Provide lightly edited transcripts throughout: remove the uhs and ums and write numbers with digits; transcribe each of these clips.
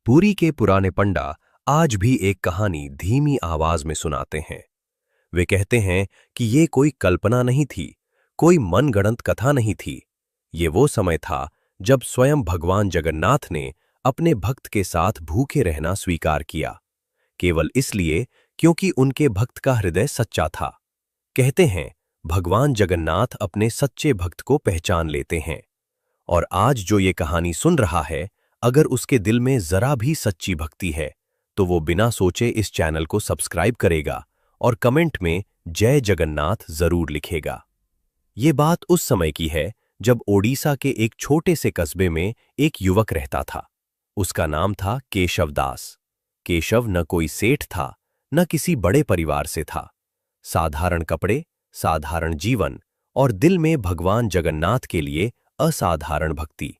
पुरी के पुराने पंडा आज भी एक कहानी धीमी आवाज में सुनाते हैं। वे कहते हैं कि ये कोई कल्पना नहीं थी, कोई मनगढ़ंत कथा नहीं थी। ये वो समय था जब स्वयं भगवान जगन्नाथ ने अपने भक्त के साथ भूखे रहना स्वीकार किया, केवल इसलिए क्योंकि उनके भक्त का हृदय सच्चा था। कहते हैं, भगवान जगन्नाथ अपने सच्चे भक्त को पहचान लेते हैं। और आज जो ये कहानी सुन रहा है, अगर उसके दिल में जरा भी सच्ची भक्ति है, तो वो बिना सोचे इस चैनल को सब्सक्राइब करेगा और कमेंट में जय जगन्नाथ जरूर लिखेगा। ये बात उस समय की है जब ओडिशा के एक छोटे से कस्बे में एक युवक रहता था। उसका नाम था केशव दास। केशव न कोई सेठ था, न किसी बड़े परिवार से था। साधारण कपड़े, साधारण जीवन और दिल में भगवान जगन्नाथ के लिए असाधारण भक्ति।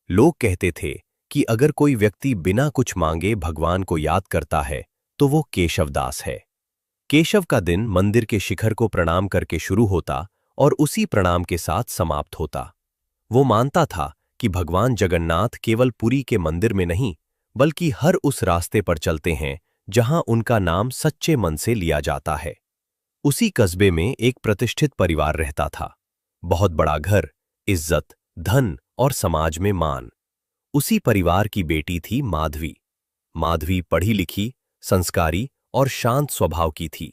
लोग कहते थे कि अगर कोई व्यक्ति बिना कुछ मांगे भगवान को याद करता है, तो वो केशव दास है। केशव का दिन मंदिर के शिखर को प्रणाम करके शुरू होता और उसी प्रणाम के साथ समाप्त होता। वो मानता था कि भगवान जगन्नाथ केवल पुरी के मंदिर में नहीं, बल्कि हर उस रास्ते पर चलते हैं जहां उनका नाम सच्चे मन से लिया जाता है। उसी कस्बे में एक प्रतिष्ठित परिवार रहता था। बहुत बड़ा घर, इज्जत, धन और समाज में मान। उसी परिवार की बेटी थी माधवी। माधवी पढ़ी लिखी, संस्कारी और शांत स्वभाव की थी।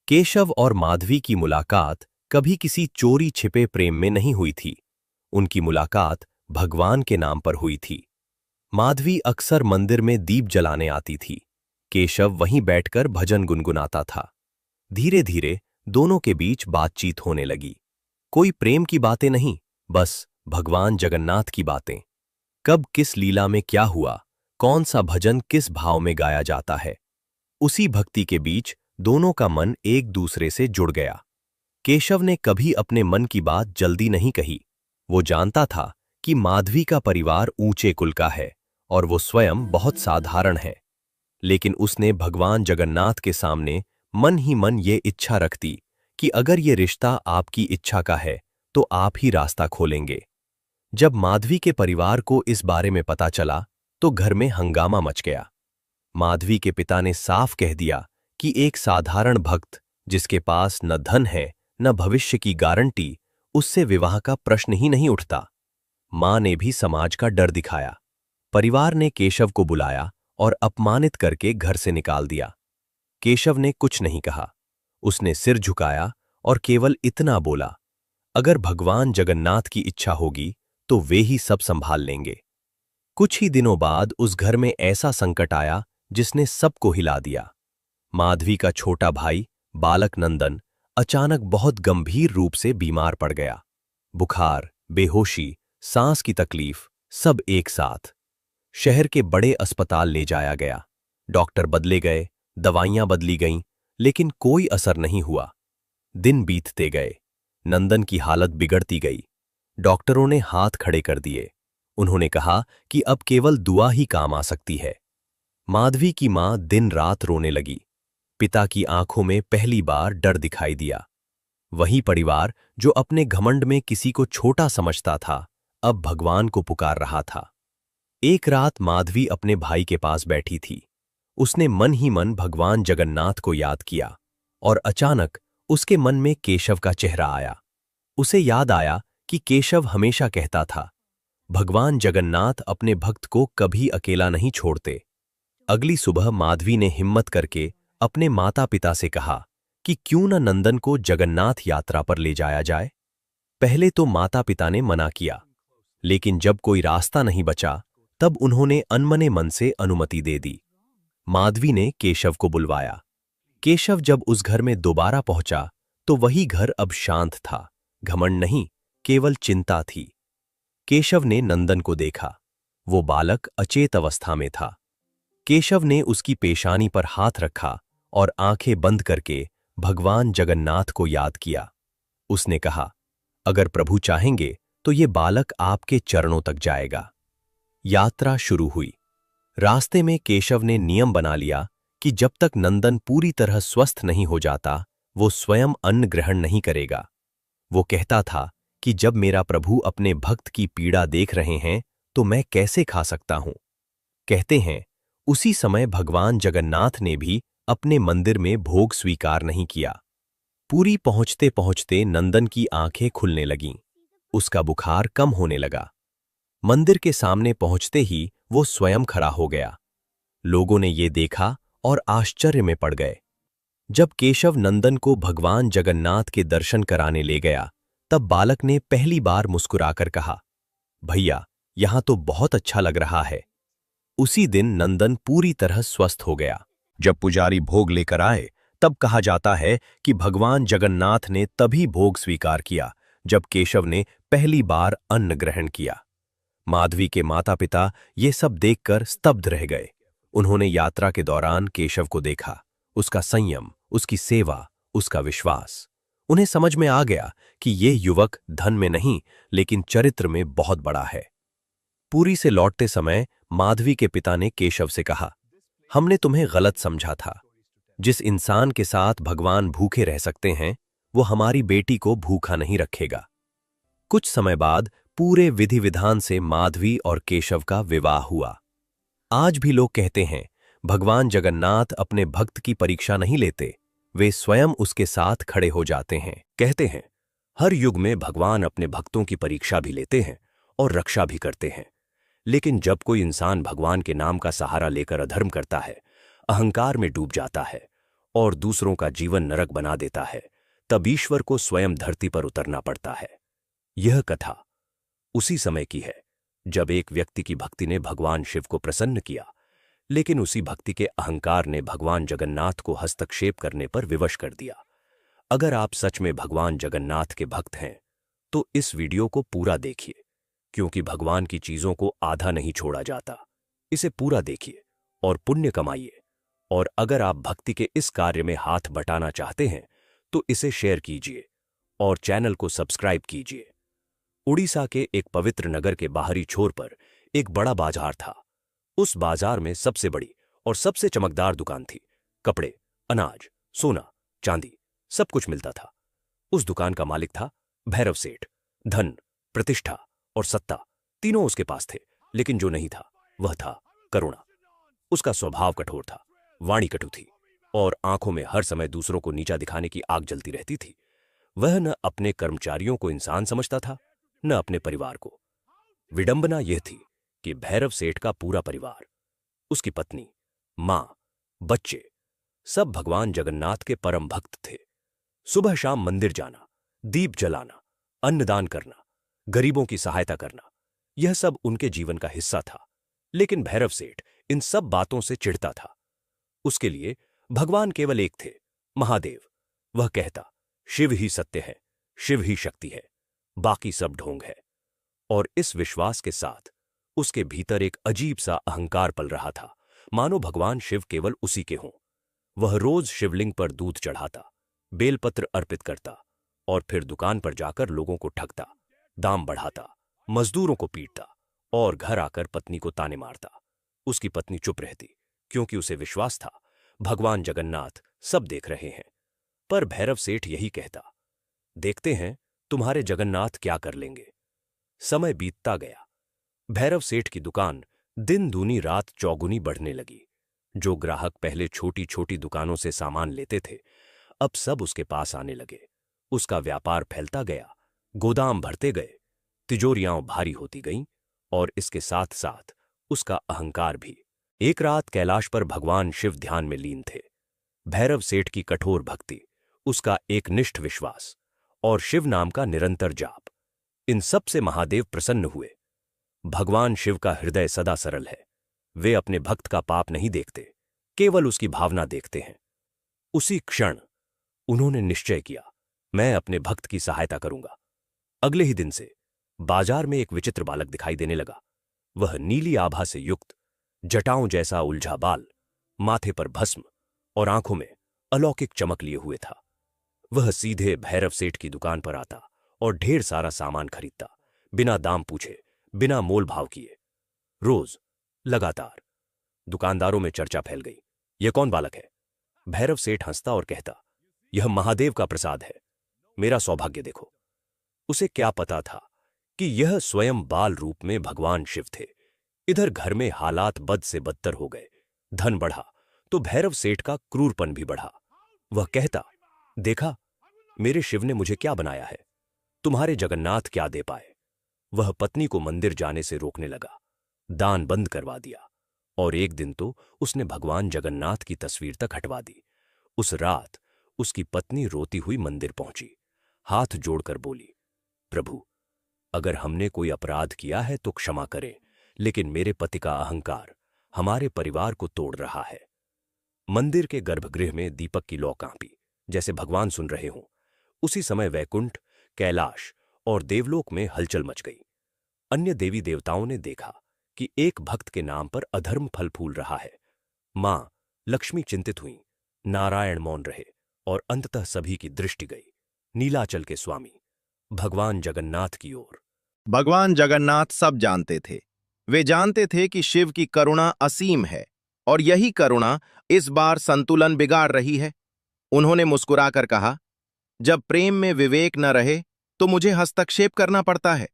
केशव और माधवी की मुलाकात कभी किसी चोरी छिपे प्रेम में नहीं हुई थी। उनकी मुलाकात भगवान के नाम पर हुई थी। माधवी अक्सर मंदिर में दीप जलाने आती थी। केशव वहीं बैठकर भजन गुनगुनाता था। धीरे धीरे दोनों के बीच बातचीत होने लगी। कोई प्रेम की बातें नहीं, बस भगवान जगन्नाथ की बातें। कब किस लीला में क्या हुआ, कौन सा भजन किस भाव में गाया जाता है, उसी भक्ति के बीच दोनों का मन एक दूसरे से जुड़ गया। केशव ने कभी अपने मन की बात जल्दी नहीं कही। वो जानता था कि माधवी का परिवार ऊंचे कुल का है और वो स्वयं बहुत साधारण है। लेकिन उसने भगवान जगन्नाथ के सामने मन ही मन ये इच्छा रख दी कि अगर ये रिश्ता आपकी इच्छा का है, तो आप ही रास्ता खोलेंगे। जब माधवी के परिवार को इस बारे में पता चला, तो घर में हंगामा मच गया। माधवी के पिता ने साफ कह दिया कि एक साधारण भक्त जिसके पास न धन है न भविष्य की गारंटी, उससे विवाह का प्रश्न ही नहीं उठता। मां ने भी समाज का डर दिखाया। परिवार ने केशव को बुलाया और अपमानित करके घर से निकाल दिया। केशव ने कुछ नहीं कहा। उसने सिर झुकाया और केवल इतना बोला, अगर भगवान जगन्नाथ की इच्छा होगी तो वे ही सब संभाल लेंगे। कुछ ही दिनों बाद उस घर में ऐसा संकट आया जिसने सबको हिला दिया। माधवी का छोटा भाई बालक नंदन अचानक बहुत गंभीर रूप से बीमार पड़ गया। बुखार, बेहोशी, सांस की तकलीफ, सब एक साथ। शहर के बड़े अस्पताल ले जाया गया। डॉक्टर बदले गए, दवाइयां बदली गईं, लेकिन कोई असर नहीं हुआ। दिन बीतते गए, नंदन की हालत बिगड़ती गई। डॉक्टरों ने हाथ खड़े कर दिए। उन्होंने कहा कि अब केवल दुआ ही काम आ सकती है। माधवी की मां दिन रात रोने लगी। पिता की आंखों में पहली बार डर दिखाई दिया। वही परिवार जो अपने घमंड में किसी को छोटा समझता था, अब भगवान को पुकार रहा था। एक रात माधवी अपने भाई के पास बैठी थी। उसने मन ही मन भगवान जगन्नाथ को याद किया और अचानक उसके मन में केशव का चेहरा आया। उसे याद आया कि केशव हमेशा कहता था, भगवान जगन्नाथ अपने भक्त को कभी अकेला नहीं छोड़ते। अगली सुबह माधवी ने हिम्मत करके अपने माता पिता से कहा कि क्यों न नंदन को जगन्नाथ यात्रा पर ले जाया जाए। पहले तो माता पिता ने मना किया, लेकिन जब कोई रास्ता नहीं बचा, तब उन्होंने अनमने मन से अनुमति दे दी। माधवी ने केशव को बुलवाया। केशव जब उस घर में दोबारा पहुंचा, तो वही घर अब शांत था। घमंड नहीं, केवल चिंता थी। केशव ने नंदन को देखा। वो बालक अचेत अवस्था में था। केशव ने उसकी पेशानी पर हाथ रखा और आंखें बंद करके भगवान जगन्नाथ को याद किया। उसने कहा, अगर प्रभु चाहेंगे तो ये बालक आपके चरणों तक जाएगा। यात्रा शुरू हुई। रास्ते में केशव ने नियम बना लिया कि जब तक नंदन पूरी तरह स्वस्थ नहीं हो जाता, वो स्वयं अन्न ग्रहण नहीं करेगा। वो कहता था कि जब मेरा प्रभु अपने भक्त की पीड़ा देख रहे हैं, तो मैं कैसे खा सकता हूं। कहते हैं उसी समय भगवान जगन्नाथ ने भी अपने मंदिर में भोग स्वीकार नहीं किया। पूरी पहुंचते पहुंचते नंदन की आंखें खुलने लगीं। उसका बुखार कम होने लगा। मंदिर के सामने पहुंचते ही वो स्वयं खड़ा हो गया। लोगों ने ये देखा और आश्चर्य में पड़ गए। जब केशव नंदन को भगवान जगन्नाथ के दर्शन कराने ले गया, तब बालक ने पहली बार मुस्कुराकर कहा, भैया, यहां तो बहुत अच्छा लग रहा है। उसी दिन नंदन पूरी तरह स्वस्थ हो गया। जब पुजारी भोग लेकर आए, तब कहा जाता है कि भगवान जगन्नाथ ने तभी भोग स्वीकार किया जब केशव ने पहली बार अन्न ग्रहण किया। माधवी के माता पिता ये सब देखकर स्तब्ध रह गए। उन्होंने यात्रा के दौरान केशव को देखा, उसका संयम, उसकी सेवा, उसका विश्वास। उन्हें समझ में आ गया कि यह युवक धन में नहीं, लेकिन चरित्र में बहुत बड़ा है। पुरी से लौटते समय माधवी के पिता ने केशव से कहा, हमने तुम्हें गलत समझा था। जिस इंसान के साथ भगवान भूखे रह सकते हैं, वो हमारी बेटी को भूखा नहीं रखेगा। कुछ समय बाद पूरे विधि विधान से माधवी और केशव का विवाह हुआ। आज भी लोग कहते हैं, भगवान जगन्नाथ अपने भक्त की परीक्षा नहीं लेते, वे स्वयं उसके साथ खड़े हो जाते हैं। कहते हैं, हर युग में भगवान अपने भक्तों की परीक्षा भी लेते हैं और रक्षा भी करते हैं। लेकिन जब कोई इंसान भगवान के नाम का सहारा लेकर अधर्म करता है, अहंकार में डूब जाता है और दूसरों का जीवन नरक बना देता है, तब ईश्वर को स्वयं धरती पर उतरना पड़ता है। यह कथा उसी समय की है जब एक व्यक्ति की भक्ति ने भगवान शिव को प्रसन्न किया, लेकिन उसी भक्ति के अहंकार ने भगवान जगन्नाथ को हस्तक्षेप करने पर विवश कर दिया। अगर आप सच में भगवान जगन्नाथ के भक्त हैं, तो इस वीडियो को पूरा देखिए, क्योंकि भगवान की चीजों को आधा नहीं छोड़ा जाता। इसे पूरा देखिए और पुण्य कमाइए। और अगर आप भक्ति के इस कार्य में हाथ बटाना चाहते हैं, तो इसे शेयर कीजिए और चैनल को सब्सक्राइब कीजिए। उड़ीसा के एक पवित्र नगर के बाहरी छोर पर एक बड़ा बाजार था। उस बाजार में सबसे बड़ी और सबसे चमकदार दुकान थी। कपड़े, अनाज, सोना, चांदी, सब कुछ मिलता था। उस दुकान का मालिक था भैरव सेठ। धन, प्रतिष्ठा और सत्ता तीनों उसके पास थे, लेकिन जो नहीं था वह था करुणा। उसका स्वभाव कठोर था, वाणी कटु थी और आंखों में हर समय दूसरों को नीचा दिखाने की आग जलती रहती थी। वह न अपने कर्मचारियों को इंसान समझता था, न अपने परिवार को। विडंबना यह थी कि भैरव सेठ का पूरा परिवार, उसकी पत्नी, मां, बच्चे, सब भगवान जगन्नाथ के परम भक्त थे। सुबह शाम मंदिर जाना, दीप जलाना, अन्नदान करना, गरीबों की सहायता करना, यह सब उनके जीवन का हिस्सा था। लेकिन भैरव सेठ इन सब बातों से चिढ़ता था। उसके लिए भगवान केवल एक थे, महादेव। वह कहता, शिव ही सत्य है, शिव ही शक्ति है, बाकी सब ढोंग है। और इस विश्वास के साथ उसके भीतर एक अजीब सा अहंकार पल रहा था, मानो भगवान शिव केवल उसी के हों। वह रोज शिवलिंग पर दूध चढ़ाता, बेलपत्र अर्पित करता और फिर दुकान पर जाकर लोगों को ठगता, दाम बढ़ाता, मजदूरों को पीटता और घर आकर पत्नी को ताने मारता। उसकी पत्नी चुप रहती, क्योंकि उसे विश्वास था भगवान जगन्नाथ सब देख रहे हैं। पर भैरव सेठ यही कहता, देखते हैं तुम्हारे जगन्नाथ क्या कर लेंगे। समय बीतता गया। भैरव सेठ की दुकान दिन दूनी रात चौगुनी बढ़ने लगी। जो ग्राहक पहले छोटी छोटी दुकानों से सामान लेते थे, अब सब उसके पास आने लगे। उसका व्यापार फैलता गया, गोदाम भरते गए, तिजोरियां भारी होती गईं और इसके साथ साथ उसका अहंकार भी। एक रात कैलाश पर भगवान शिव ध्यान में लीन थे। भैरव सेठ की कठोर भक्ति, उसका एक निष्ठ विश्वास और शिव नाम का निरंतर जाप, इन सब से महादेव प्रसन्न हुए। भगवान शिव का हृदय सदा सरल है। वे अपने भक्त का पाप नहीं देखते, केवल उसकी भावना देखते हैं। उसी क्षण उन्होंने निश्चय किया, मैं अपने भक्त की सहायता करूंगा। अगले ही दिन से बाजार में एक विचित्र बालक दिखाई देने लगा। वह नीली आभा से युक्त, जटाओं जैसा उलझा बाल, माथे पर भस्म और आंखों में अलौकिक चमक लिए हुए था। वह सीधे भैरव सेठ की दुकान पर आता और ढेर सारा सामान खरीदता, बिना दाम पूछे, बिना मोल भाव किए। रोज, लगातार। दुकानदारों में चर्चा फैल गई, यह कौन बालक है? भैरव सेठ हंसता और कहता, यह महादेव का प्रसाद है, मेरा सौभाग्य देखो। उसे क्या पता था कि यह स्वयं बाल रूप में भगवान शिव थे। इधर घर में हालात बद से बदतर हो गए। धन बढ़ा तो भैरव सेठ का क्रूरपन भी बढ़ा। वह कहता, देखा, मेरे शिव ने मुझे क्या बनाया है, तुम्हारे जगन्नाथ क्या दे पाए। वह पत्नी को मंदिर जाने से रोकने लगा, दान बंद करवा दिया, और एक दिन तो उसने भगवान जगन्नाथ की तस्वीर तक हटवा दी। उस रात उसकी पत्नी रोती हुई मंदिर पहुंची, हाथ जोड़कर बोली, प्रभु, अगर हमने कोई अपराध किया है तो क्षमा करें, लेकिन मेरे पति का अहंकार हमारे परिवार को तोड़ रहा है। मंदिर के गर्भगृह में दीपक की लौ कांपी, जैसे भगवान सुन रहे हों। उसी समय वैकुंठ, कैलाश और देवलोक में हलचल मच गई। अन्य देवी देवताओं ने देखा कि एक भक्त के नाम पर अधर्म फल फूल रहा है। मां लक्ष्मी चिंतित हुई, नारायण मौन रहे, और अंततः सभी की दृष्टि गई नीलाचल के स्वामी भगवान जगन्नाथ की ओर। भगवान जगन्नाथ सब जानते थे। वे जानते थे कि शिव की करुणा असीम है और यही करुणा इस बार संतुलन बिगाड़ रही है। उन्होंने मुस्कुराकर कहा, जब प्रेम में विवेक न रहे तो मुझे हस्तक्षेप करना पड़ता है।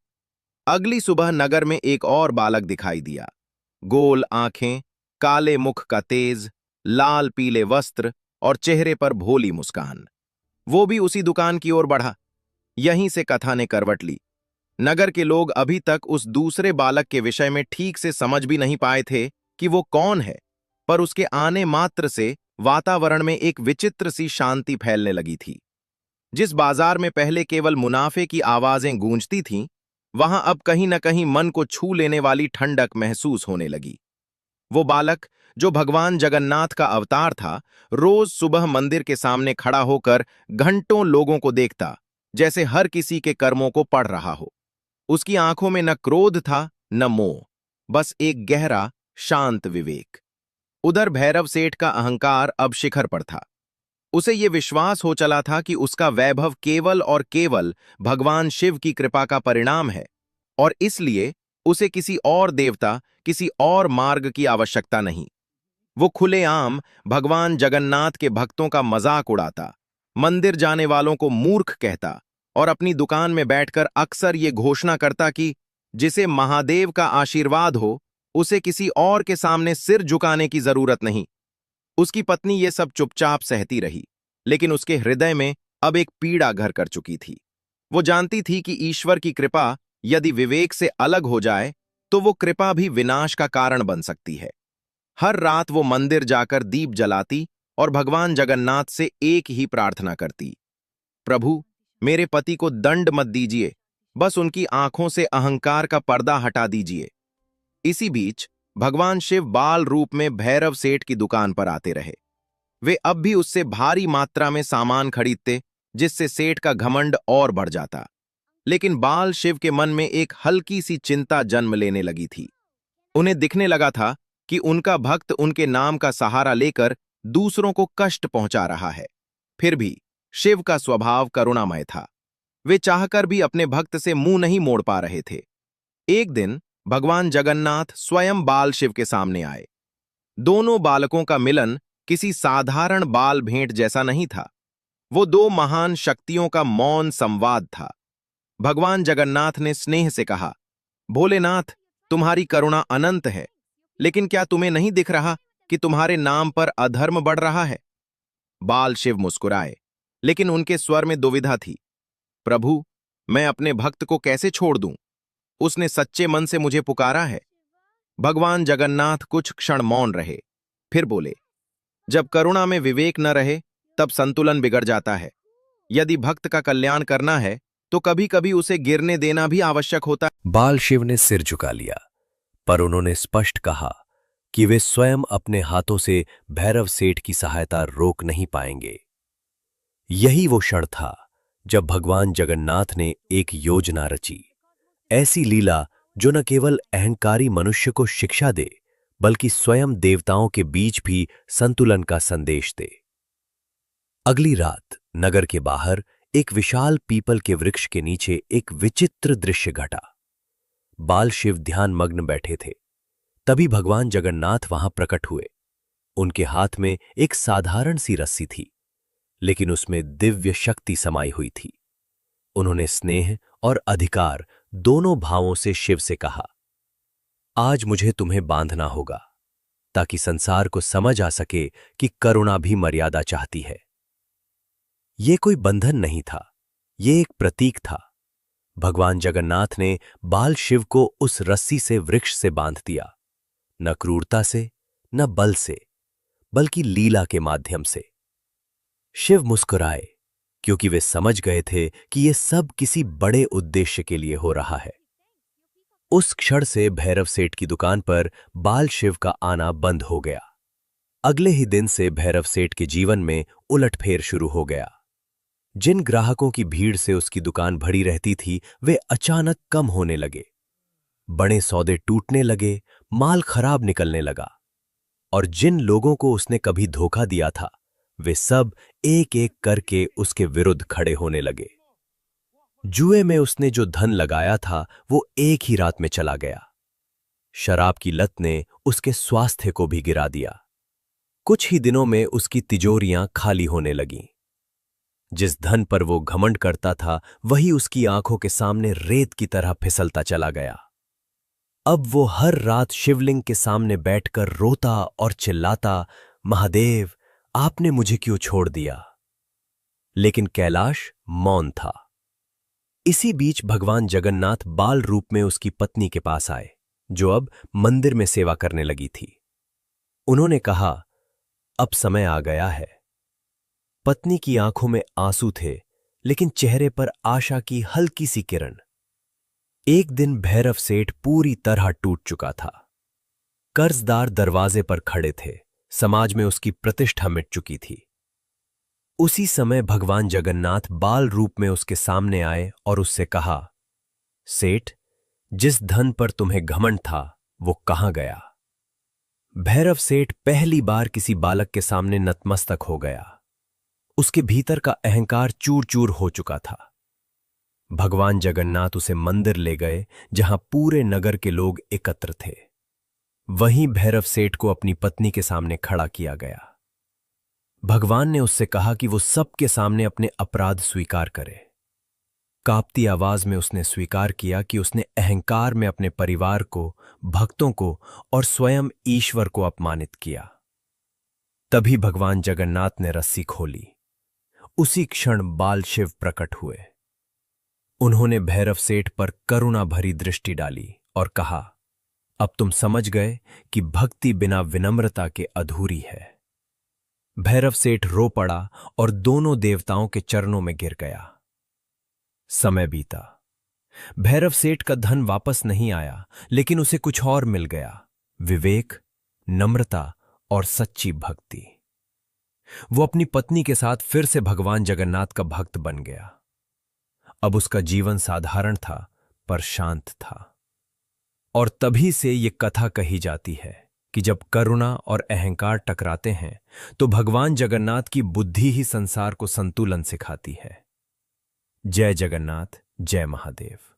अगली सुबह नगर में एक और बालक दिखाई दिया। गोल आंखें, काले मुख का तेज, लाल पीले वस्त्र और चेहरे पर भोली मुस्कान। वो भी उसी दुकान की ओर बढ़ा। यहीं से कथा ने करवट ली। नगर के लोग अभी तक उस दूसरे बालक के विषय में ठीक से समझ भी नहीं पाए थे कि वो कौन है, पर उसके आने मात्र से वातावरण में एक विचित्र सी शांति फैलने लगी थी। जिस बाजार में पहले केवल मुनाफे की आवाजें गूंजती थीं, वहां अब कहीं न कहीं मन को छू लेने वाली ठंडक महसूस होने लगी। वो बालक, जो भगवान जगन्नाथ का अवतार था, रोज सुबह मंदिर के सामने खड़ा होकर घंटों लोगों को देखता, जैसे हर किसी के कर्मों को पढ़ रहा हो। उसकी आंखों में न क्रोध था न मोह, बस एक गहरा शांत विवेक। उधर भैरव सेठ का अहंकार अब शिखर पर था। उसे ये विश्वास हो चला था कि उसका वैभव केवल और केवल भगवान शिव की कृपा का परिणाम है, और इसलिए उसे किसी और देवता, किसी और मार्ग की आवश्यकता नहीं। वो खुलेआम भगवान जगन्नाथ के भक्तों का मजाक उड़ाता, मंदिर जाने वालों को मूर्ख कहता और अपनी दुकान में बैठकर अक्सर ये घोषणा करता कि जिसे महादेव का आशीर्वाद हो, उसे किसी और के सामने सिर झुकाने की जरूरत नहीं। उसकी पत्नी ये सब चुपचाप सहती रही, लेकिन उसके हृदय में अब एक पीड़ा घर कर चुकी थी। वो जानती थी कि ईश्वर की कृपा यदि विवेक से अलग हो जाए तो वो कृपा भी विनाश का कारण बन सकती है। हर रात वो मंदिर जाकर दीप जलाती और भगवान जगन्नाथ से एक ही प्रार्थना करती, प्रभु, मेरे पति को दंड मत दीजिए, बस उनकी आंखों से अहंकार का पर्दा हटा दीजिए। इसी बीच भगवान शिव बाल रूप में भैरव सेठ की दुकान पर आते रहे। वे अब भी उससे भारी मात्रा में सामान खरीदते, जिससे सेठ का घमंड और बढ़ जाता। लेकिन बाल शिव के मन में एक हल्की सी चिंता जन्म लेने लगी थी। उन्हें दिखने लगा था कि उनका भक्त उनके नाम का सहारा लेकर दूसरों को कष्ट पहुंचा रहा है। फिर भी शिव का स्वभाव करुणामय था। वे चाहकर भी अपने भक्त से मुंह नहीं मोड़ पा रहे थे। एक दिन भगवान जगन्नाथ स्वयं बाल शिव के सामने आए। दोनों बालकों का मिलन किसी साधारण बाल भेंट जैसा नहीं था। वो दो महान शक्तियों का मौन संवाद था। भगवान जगन्नाथ ने स्नेह से कहा, भोलेनाथ, तुम्हारी करुणा अनंत है, लेकिन क्या तुम्हें नहीं दिख रहा कि तुम्हारे नाम पर अधर्म बढ़ रहा है? बाल शिव मुस्कुराए, लेकिन उनके स्वर में दुविधा थी। प्रभु, मैं अपने भक्त को कैसे छोड़ दूं? उसने सच्चे मन से मुझे पुकारा है। भगवान जगन्नाथ कुछ क्षण मौन रहे, फिर बोले, जब करुणा में विवेक न रहे तब संतुलन बिगड़ जाता है। यदि भक्त का कल्याण करना है तो कभी कभी उसे गिरने देना भी आवश्यक होता है। बाल शिव ने सिर झुका लिया, पर उन्होंने स्पष्ट कहा कि वे स्वयं अपने हाथों से भैरव सेठ की सहायता रोक नहीं पाएंगे। यही वो क्षण था जब भगवान जगन्नाथ ने एक योजना रची, ऐसी लीला जो न केवल अहंकारी मनुष्य को शिक्षा दे, बल्कि स्वयं देवताओं के बीच भी संतुलन का संदेश दे। अगली रात नगर के बाहर एक विशाल पीपल के वृक्ष के नीचे एक विचित्र दृश्य घटा। बाल शिव ध्यानमग्न बैठे थे। तभी भगवान जगन्नाथ वहां प्रकट हुए। उनके हाथ में एक साधारण सी रस्सी थी, लेकिन उसमें दिव्य शक्ति समाई हुई थी। उन्होंने स्नेह और अधिकार दोनों भावों से शिव से कहा, आज मुझे तुम्हें बांधना होगा। ताकि संसार को समझ आ सके कि करुणा भी मर्यादा चाहती है। ये कोई बंधन नहीं था, ये एक प्रतीक था। भगवान जगन्नाथ ने बाल शिव को उस रस्सी से, वृक्ष से बांध दिया, न क्रूरता से न बल से, बल्कि लीला के माध्यम से। शिव मुस्कुराए, क्योंकि वे समझ गए थे कि ये सब किसी बड़े उद्देश्य के लिए हो रहा है। उस क्षण से भैरव सेठ की दुकान पर बाल शिव का आना बंद हो गया। अगले ही दिन से भैरव सेठ के जीवन में उलटफेर शुरू हो गया। जिन ग्राहकों की भीड़ से उसकी दुकान भरी रहती थी, वे अचानक कम होने लगे। बड़े सौदे टूटने लगे, माल खराब निकलने लगा, और जिन लोगों को उसने कभी धोखा दिया था, वे सब एक एक करके उसके विरुद्ध खड़े होने लगे। जुए में उसने जो धन लगाया था, वो एक ही रात में चला गया। शराब की लत ने उसके स्वास्थ्य को भी गिरा दिया। कुछ ही दिनों में उसकी तिजोरियां खाली होने लगीं। जिस धन पर वो घमंड करता था, वही उसकी आंखों के सामने रेत की तरह फिसलता चला गया। अब वो हर रात शिवलिंग के सामने बैठकर रोता और चिल्लाता, महादेव, आपने मुझे क्यों छोड़ दिया? लेकिन कैलाश मौन था। इसी बीच भगवान जगन्नाथ बाल रूप में उसकी पत्नी के पास आए, जो अब मंदिर में सेवा करने लगी थी। उन्होंने कहा, अब समय आ गया है। पत्नी की आंखों में आंसू थे, लेकिन चेहरे पर आशा की हल्की सी किरण। एक दिन भैरव सेठ पूरी तरह टूट चुका था। कर्जदार दरवाजे पर खड़े थे, समाज में उसकी प्रतिष्ठा मिट चुकी थी। उसी समय भगवान जगन्नाथ बाल रूप में उसके सामने आए और उससे कहा, सेठ, जिस धन पर तुम्हें घमंड था, वो कहां गया? भैरव सेठ पहली बार किसी बालक के सामने नतमस्तक हो गया। उसके भीतर का अहंकार चूर चूर हो चुका था। भगवान जगन्नाथ उसे मंदिर ले गए, जहां पूरे नगर के लोग एकत्र थे। वहीं भैरव सेठ को अपनी पत्नी के सामने खड़ा किया गया। भगवान ने उससे कहा कि वो सबके सामने अपने अपराध स्वीकार करे। कांपती आवाज में उसने स्वीकार किया कि उसने अहंकार में अपने परिवार को, भक्तों को और स्वयं ईश्वर को अपमानित किया। तभी भगवान जगन्नाथ ने रस्सी खोली। उसी क्षण बाल शिव प्रकट हुए। उन्होंने भैरव सेठ पर करुणा भरी दृष्टि डाली और कहा, अब तुम समझ गए कि भक्ति बिना विनम्रता के अधूरी है। भैरव सेठ रो पड़ा और दोनों देवताओं के चरणों में गिर गया। समय बीता। भैरव सेठ का धन वापस नहीं आया, लेकिन उसे कुछ और मिल गया, विवेक, नम्रता और सच्ची भक्ति। वो अपनी पत्नी के साथ फिर से भगवान जगन्नाथ का भक्त बन गया। अब उसका जीवन साधारण था, पर शांत था। और तभी से ये कथा कही जाती है कि जब करुणा और अहंकार टकराते हैं, तो भगवान जगन्नाथ की बुद्धि ही संसार को संतुलन सिखाती है। जय जगन्नाथ, जय महादेव।